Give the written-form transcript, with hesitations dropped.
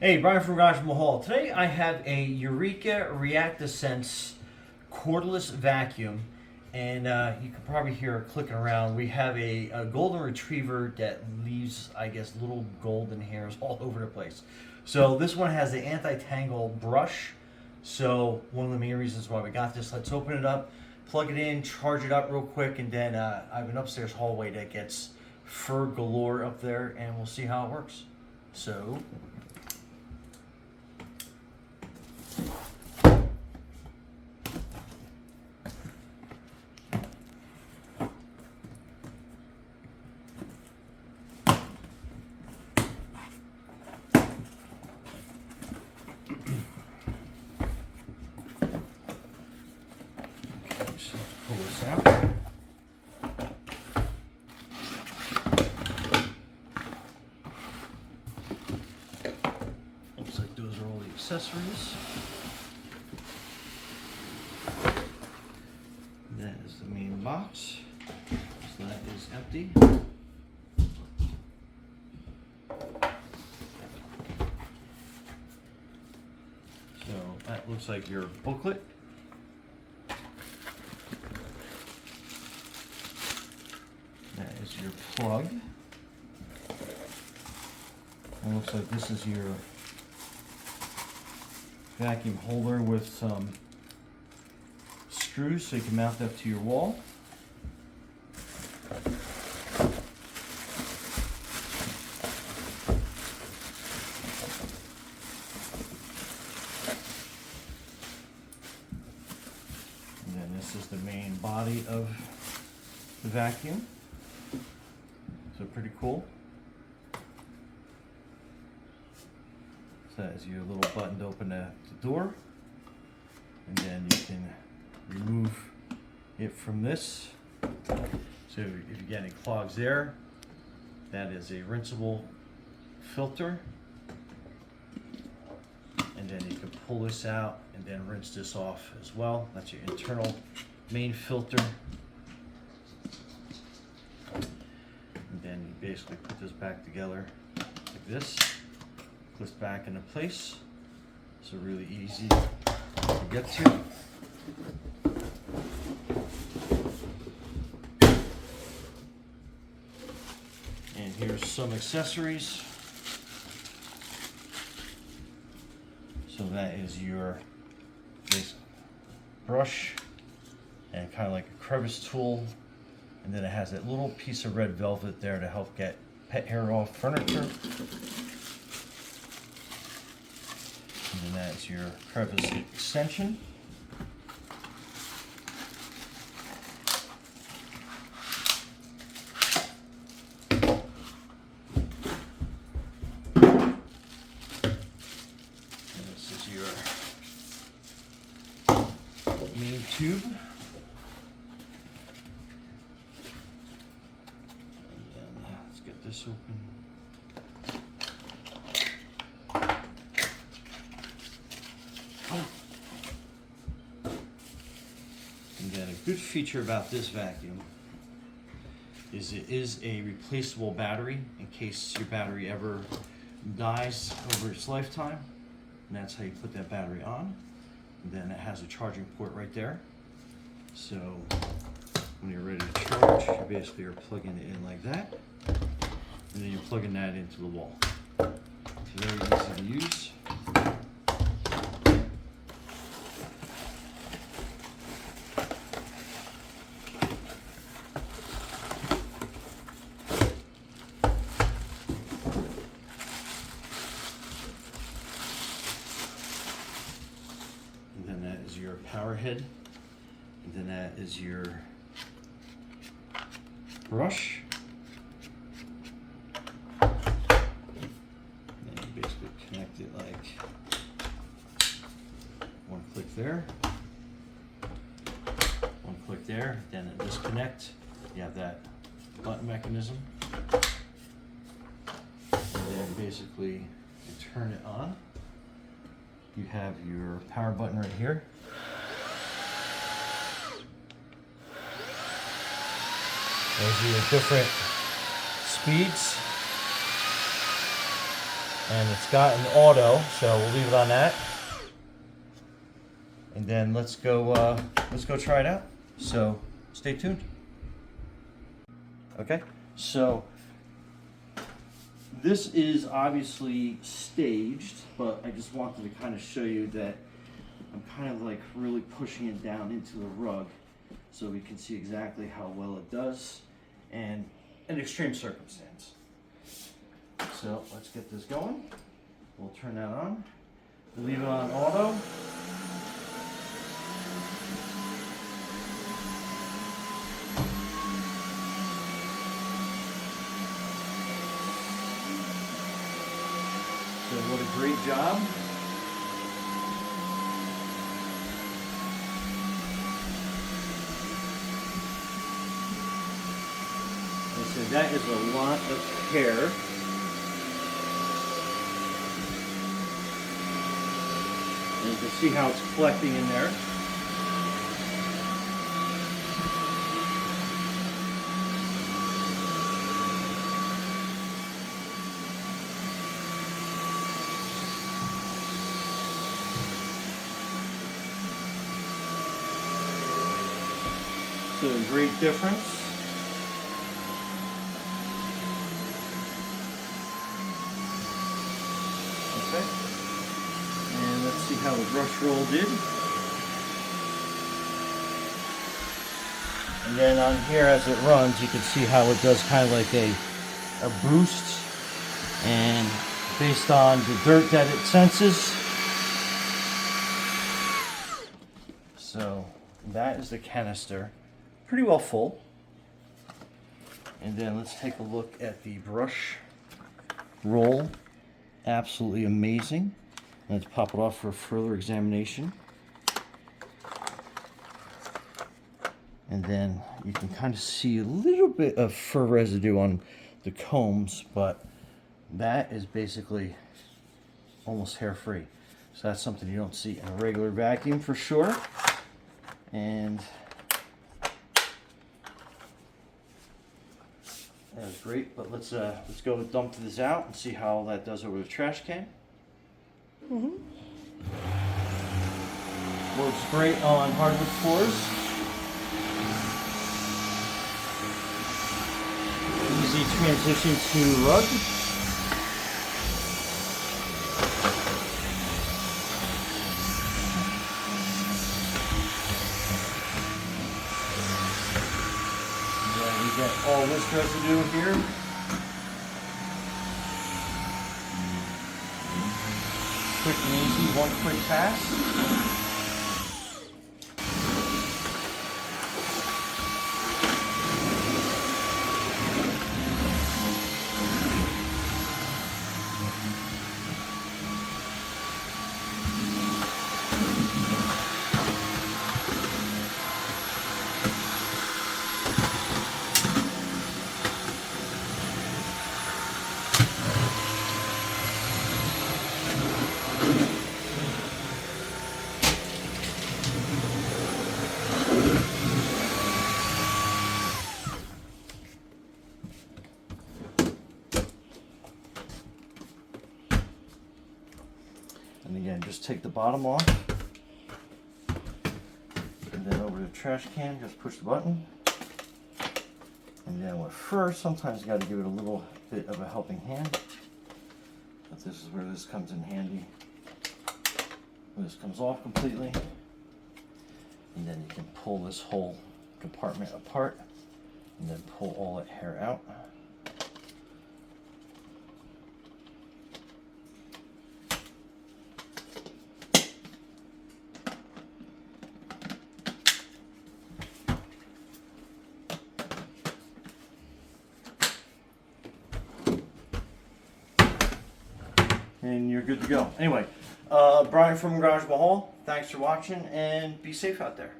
Hey, Brian from Rechargeable Hall. Today I have a Eureka React-A-Sense cordless vacuum, and you can probably hear it clicking around. We have a golden retriever that leaves, I guess, little golden hairs all over the place. So this one has the anti-tangle brush. So one of the main reasons why we got this. Let's open it up, plug it in, charge it up real quick, and then I have an upstairs hallway that gets fur galore up there, and we'll see how it works. So. So pull this out. Looks like those are all the accessories. That is the main box. So that is empty. So that looks like your booklet. That is your plug. It looks like this is your vacuum holder with some screws so you can mount that to your wall. And then this is the main body of the vacuum. So pretty cool. So that is your little button to open the door. And then you can remove it from this. So if you get any clogs there, that is a rinsable filter. And then you can pull this out and then rinse this off as well. That's your internal main filter. And then you basically put this back together like this. Clips back into place. So really easy to get to. And here's some accessories. So that is your brush and kind of like a crevice tool. And then it has that little piece of red velvet there to help get pet hair off furniture. And then that's your crevice extension. Main tube. And then let's get this open. Oh. And then a good feature about this vacuum is it is a replaceable battery in case your battery ever dies over its lifetime. And that's how you put that battery on. And then it has a charging port right there. So when you're ready to charge, you basically are plugging it in like that. And then you're plugging that into the wall. It's very easy to use. And then that is your power head. And then that is your brush. And then you basically connect it like one click there, one click there, then it disconnect. You have that button mechanism. And then basically you turn it on. You have your power button right here. Those are your different speeds. And it's got an auto, so we'll leave it on that. And then let's go try it out. So stay tuned. Okay, so this is obviously staged, but I just wanted to kind of show you that I'm kind of like really pushing it down into the rug so we can see exactly how well it does and an extreme circumstance. So let's get this going. We'll turn that on. Leave it on auto. So what a great job. So that is a lot of hair. And you can see how it's collecting in there. So a great difference. Okay. And let's see how the Brushroll did. And then on here as it runs, you can see how it does kind of like a boost. And based on the dirt that it senses. So that is the canister. Pretty well full. And then let's take a look at the brush roll. Absolutely amazing. Let's pop it off for further examination. And then you can kind of see a little bit of fur residue on the combs, but that is basically almost hair-free. So that's something you don't see in a regular vacuum for sure. And that was great, but let's go dump this out and see how that does over the trash can. Works great on hardwood floors. Easy transition to rug. We get all this residue here. Quick and easy, one quick pass. And again, just take the bottom off. And then over to the trash can, just push the button. And then with fur, sometimes you got to give it a little bit of a helping hand. But this is where this comes in handy. This comes off completely. And then you can pull this whole compartment apart. And then pull all that hair out. And you're good to go. Anyway, Brian from Rechargeable, thanks for watching, and be safe out there.